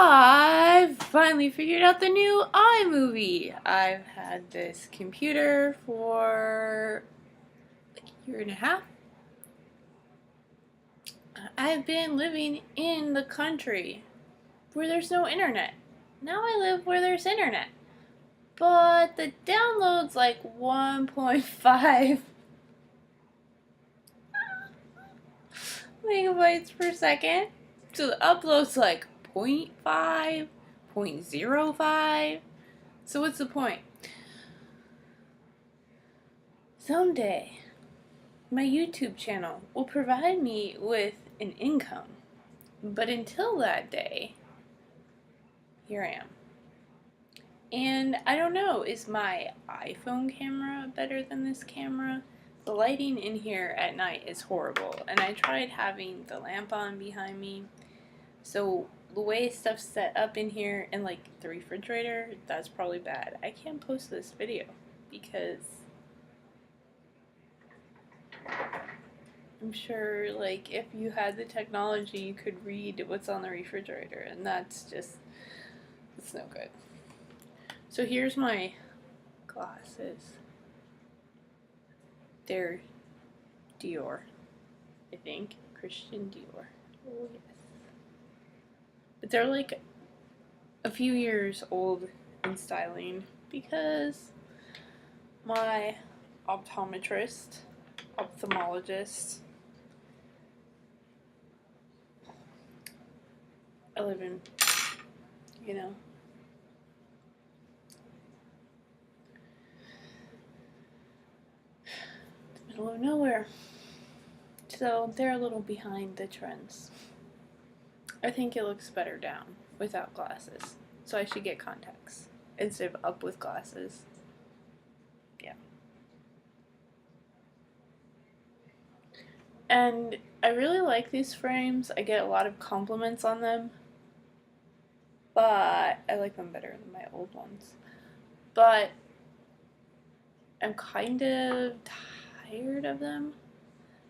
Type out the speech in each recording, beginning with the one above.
I've finally figured out the new iMovie. I've had this computer for like a year and a half. I've been living in the country where there's no internet. Now I live where there's internet. But the download's like 1.5 megabytes per second. So the upload's like 0.5, 0.05. So what's the point? Someday, my YouTube channel will provide me with an income. But until that day, here I am. And I don't know, is my iPhone camera better than this camera? The lighting in here at night is horrible, and I tried having the lamp on behind me. So the way stuff's set up in here and like the refrigerator, that's probably bad. I can't post this video because I'm sure like if you had the technology you could read what's on the refrigerator, and it's no good. So here's my glasses. They're Dior, I think. Christian Dior. Oh yes. But they're like a few years old in styling because my ophthalmologist, I live in, the middle of nowhere. So they're a little behind the trends. I think it looks better down without glasses. So I should get contacts instead of up with glasses. Yeah. And I really like these frames. I get a lot of compliments on them. But I like them better than my old ones. But I'm kind of tired of them.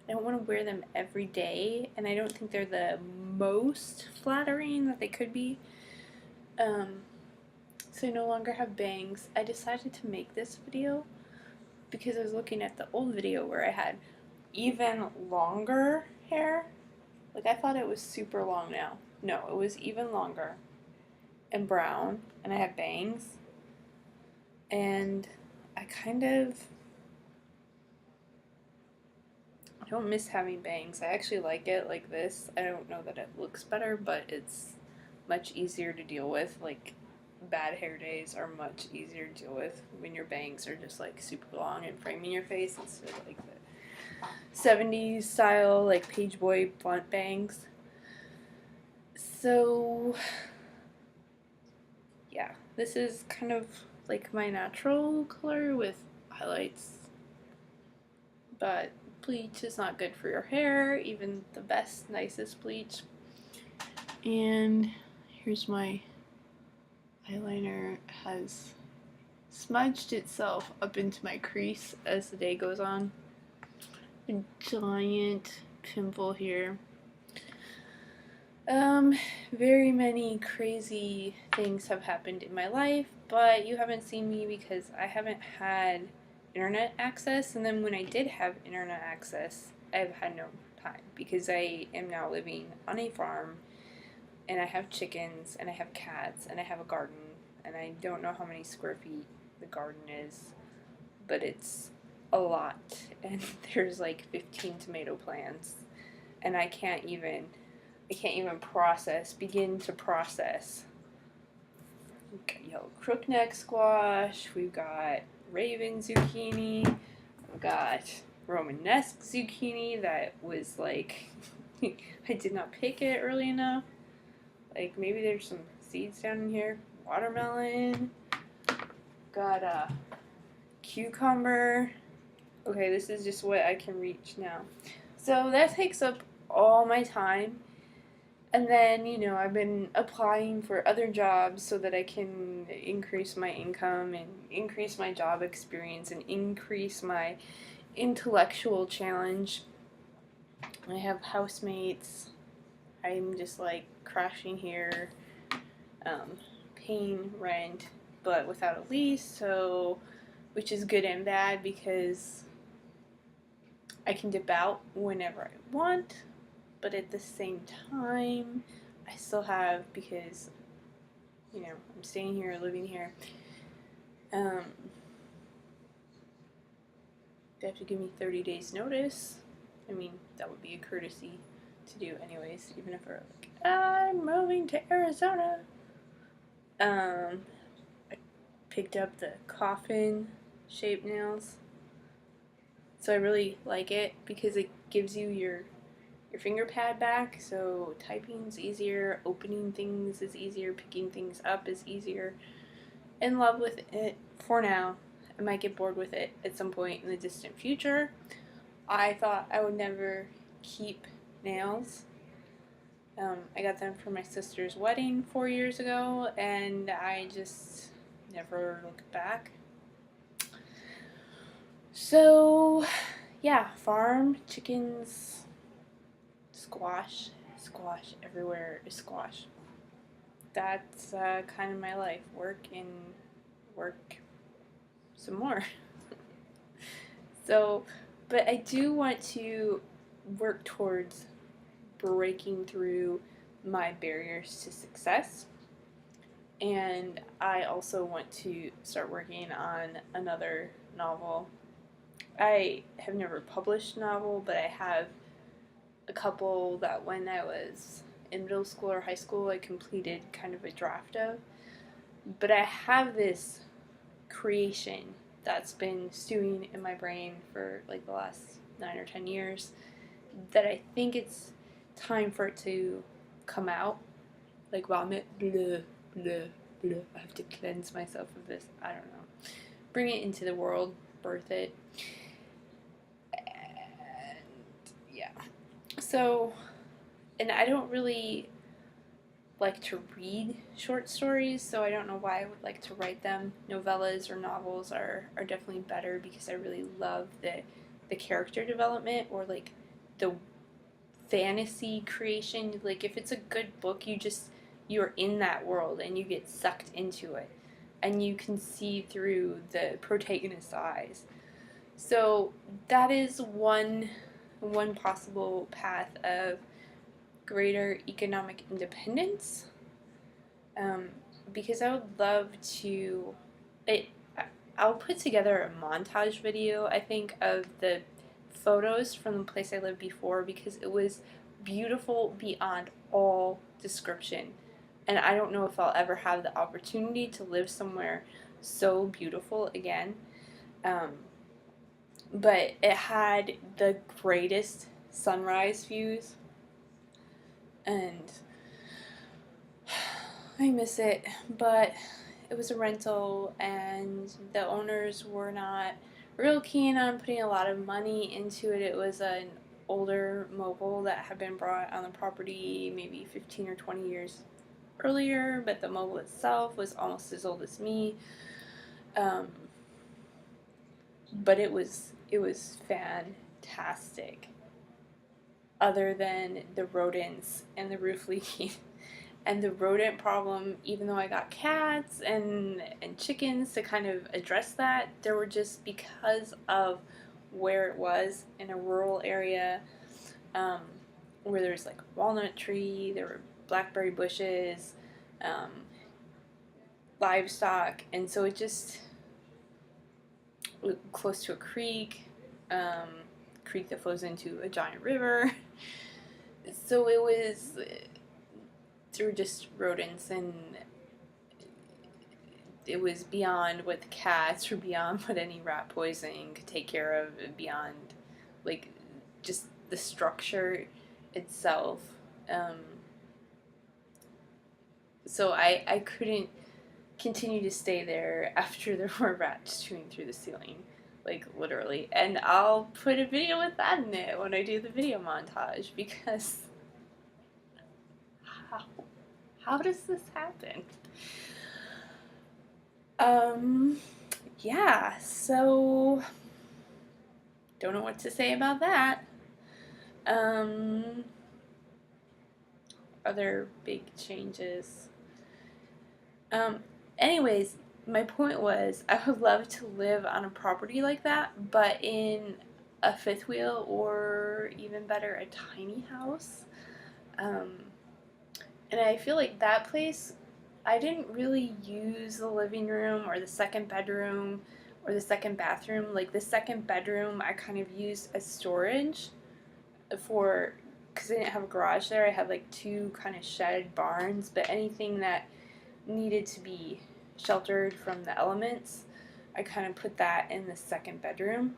I don't want to wear them every day, and I don't think they're the most flattering that they could be. So I no longer have bangs. I decided to make this video because I was looking at the old video where I had even longer hair. Like, I thought it was super long now. No, it was even longer and brown, and I had bangs. And I don't miss having bangs. I actually like it like this. I don't know that it looks better, but it's much easier to deal with. Like, bad hair days are much easier to deal with when your bangs are just like super long and framing your face instead of like the 70s style like page boy blunt bangs. So yeah, this is kind of like my natural color with highlights, but bleach is not good for your hair, even the best, nicest bleach. And here's my eyeliner. Has smudged itself up into my crease as the day goes on. A giant pimple here. Very many crazy things have happened in my life, but you haven't seen me because I haven't had internet access, and then when I did have internet access, I've had no time because I am now living on a farm, and I have chickens, and I have cats, and I have a garden, and I don't know how many square feet the garden is, but it's a lot, and there's like 15 tomato plants, and I can't even begin to process. We've got yellow crookneck squash, we've got raven zucchini, we've got Romanesque zucchini that was like, I did not pick it early enough. Like, maybe there's some seeds down in here. Watermelon, got a cucumber. Okay, this is just what I can reach now. So that takes up all my time. And then, I've been applying for other jobs so that I can increase my income and increase my job experience and increase my intellectual challenge. I have housemates. I'm just like crashing here. paying rent but without a lease, so which is good and bad because I can dip out whenever I want, but at the same time I still have, because I'm staying here, living here, they have to give me 30 days notice. I mean, that would be a courtesy to do anyways, even if we're like, I'm moving to Arizona. I picked up the coffin shaped nails. So I really like it because it gives you your finger pad back, so typing's easier, opening things is easier, picking things up is easier. In love with it for now. I might get bored with it at some point in the distant future. I thought I would never keep nails. I got them for my sister's wedding 4 years ago, and I just never looked back. So, yeah, farm, chickens, squash everywhere is squash. That's kind of my life. Work and work some more. So, but I do want to work towards breaking through my barriers to success. And I also want to start working on another novel. I have never published a novel, but I have a couple that when I was in middle school or high school I completed kind of a draft of. But I have this creation that's been stewing in my brain for like the last 9 or 10 years that I think it's time for it to come out. Like vomit, blah, blah, blah. I have to cleanse myself of this. I don't know. Bring it into the world, birth it. And yeah. So, and I don't really like to read short stories, so I don't know why I would like to write them. Novellas or novels are definitely better because I really love the character development, or like the fantasy creation. Like if it's a good book, you're in that world and you get sucked into it and you can see through the protagonist's eyes. So that is one possible path of greater economic independence, because I would love to. I'll put together a montage video, I think, of the photos from the place I lived before because it was beautiful beyond all description. And I don't know if I'll ever have the opportunity to live somewhere so beautiful again. But it had the greatest sunrise views. And I miss it, but it was a rental and the owners were not real keen on putting a lot of money into it. It was an older mobile that had been brought on the property maybe 15 or 20 years earlier, but the mobile itself was almost as old as me. But it was fantastic, other than the rodents and the roof leaking. And the rodent problem, even though I got cats and chickens to kind of address that, there were just, because of where it was in a rural area, where there was like a walnut tree, there were blackberry bushes, livestock, and so it just, close to a creek that flows into a giant river. So it was, there were just rodents, and it was beyond what the cats, or beyond what any rat poisoning could take care of, beyond like just the structure itself. So I couldn't continue to stay there after there were rats chewing through the ceiling, like literally. And I'll put a video with that in it when I do the video montage, because how does this happen? Yeah, so don't know what to say about that. Other big changes. Um, anyways, my point was I would love to live on a property like that, but in a fifth wheel or even better, a tiny house. Um, and I feel like that place, I didn't really use the living room or the second bedroom or the second bathroom. Like the second bedroom, I kind of used as storage for, because I didn't have a garage there. I had like two kind of shed barns, but anything that needed to be sheltered from the elements, I kind of put that in the second bedroom.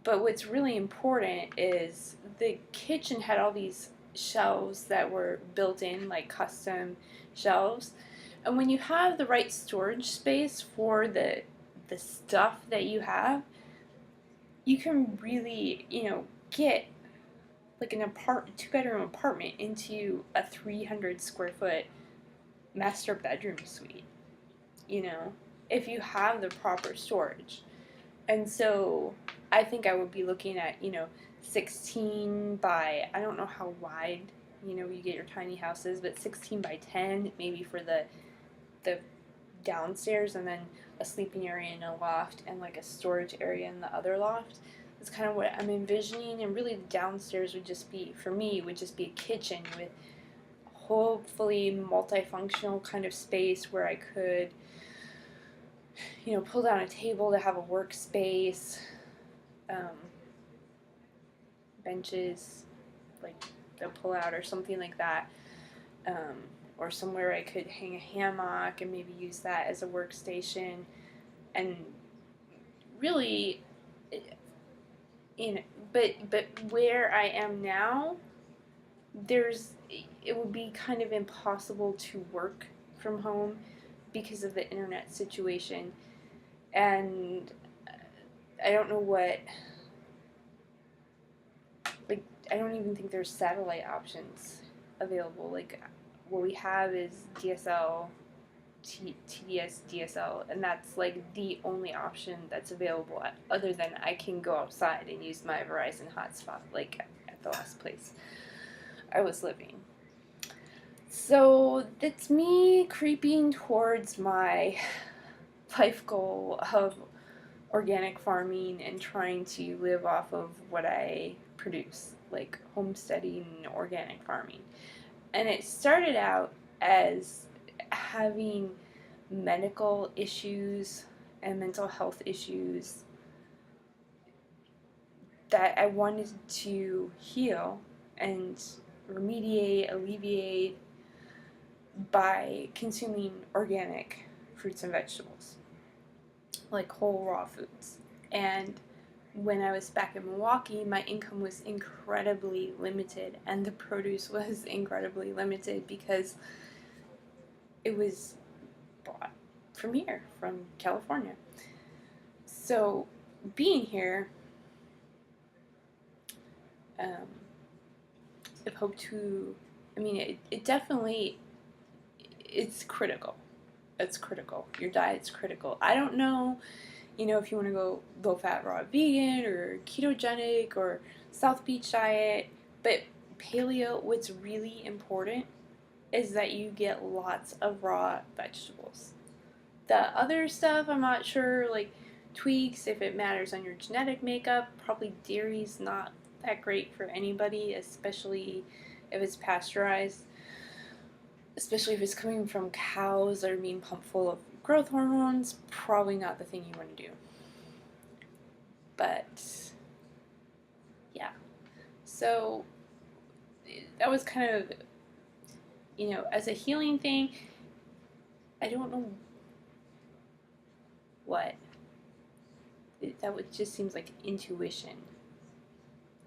But what's really important is the kitchen had all these shelves that were built in, like custom shelves. And when you have the right storage space for the stuff that you have, you can really, get like an two-bedroom apartment into a 300 square foot master bedroom suite, you know, if you have the proper storage. And so I think I would be looking at, 16 by, I don't know how wide, you get your tiny houses, but 16 by 10, maybe for the downstairs, and then a sleeping area in a loft and like a storage area in the other loft. That's kind of what I'm envisioning. And really, the downstairs would just be, for me, would just be a kitchen with hopefully multifunctional kind of space where I could, pull down a table to have a workspace, um, benches, like the pull out or something like that, um, or somewhere I could hang a hammock and maybe use that as a workstation. And really, you know, but where I am now, there's it would be kind of impossible to work from home because of the internet situation. And I don't know what, like, I don't even think there's satellite options available. Like, what we have is DSL, TDS, DSL, and that's like the only option that's available, other than I can go outside and use my Verizon hotspot, like at the last place I was living. So that's me creeping towards my life goal of organic farming and trying to live off of what I produce, like homesteading and organic farming. And it started out as having medical issues and mental health issues that I wanted to heal and remediate, alleviate by consuming organic fruits and vegetables, like whole raw foods. And when I was back in Milwaukee, my income was incredibly limited, and the produce was incredibly limited because it was bought from here, from California. So, being here, um, I've hoped to, I mean, it definitely, it's critical. It's critical. Your diet's critical. I don't know, if you want to go low fat, raw vegan or ketogenic or South Beach diet, but paleo, what's really important is that you get lots of raw vegetables. The other stuff, I'm not sure, like tweaks, if it matters on your genetic makeup. Probably dairy's not that great for anybody, especially if it's pasteurized, especially if it's coming from cows that are being pumped full of growth hormones. Probably not the thing you want to do. But yeah, so that was kind of, as a healing thing, I don't know what. Just seems like intuition.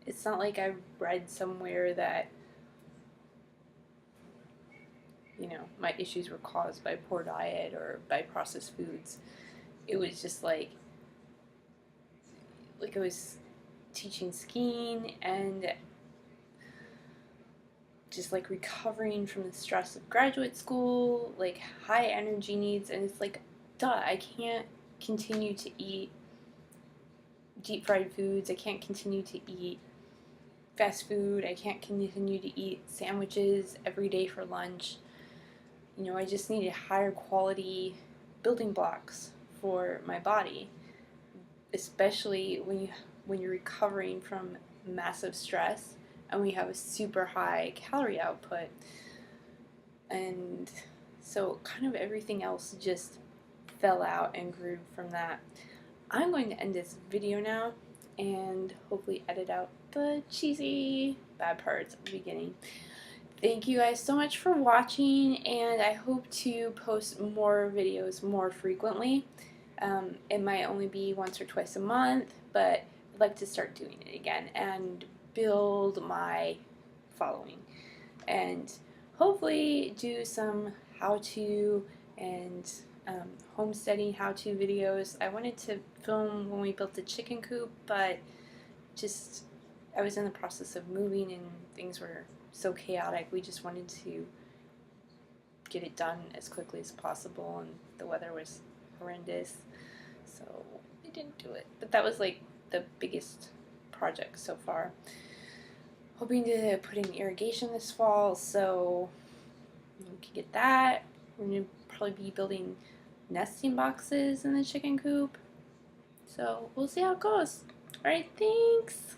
It's not like I read somewhere that, my issues were caused by poor diet or by processed foods. It was just like I was teaching skiing and just like recovering from the stress of graduate school, like high energy needs, and it's like, duh, I can't continue to eat deep fried foods. I can't continue to eat fast food. I can't continue to eat sandwiches every day for lunch. you know, I just needed higher quality building blocks for my body, especially when you're recovering from massive stress and we have a super high calorie output. And so kind of everything else just fell out and grew from that. I'm going to end this video now and hopefully edit out the cheesy bad parts at the beginning. Thank you guys so much for watching, and I hope to post more videos more frequently. It might only be once or twice a month, but I'd like to start doing it again and build my following, and hopefully do some how-to and homesteading how-to videos. I wanted to film when we built the chicken coop, but just I was in the process of moving and things were so chaotic. We just wanted to get it done as quickly as possible, and the weather was horrendous, so we didn't do it. But that was like the biggest project so far. Hoping to put in irrigation this fall, so we can get that. We're going to probably be building nesting boxes in the chicken coop, so we'll see how it goes. Alright, thanks!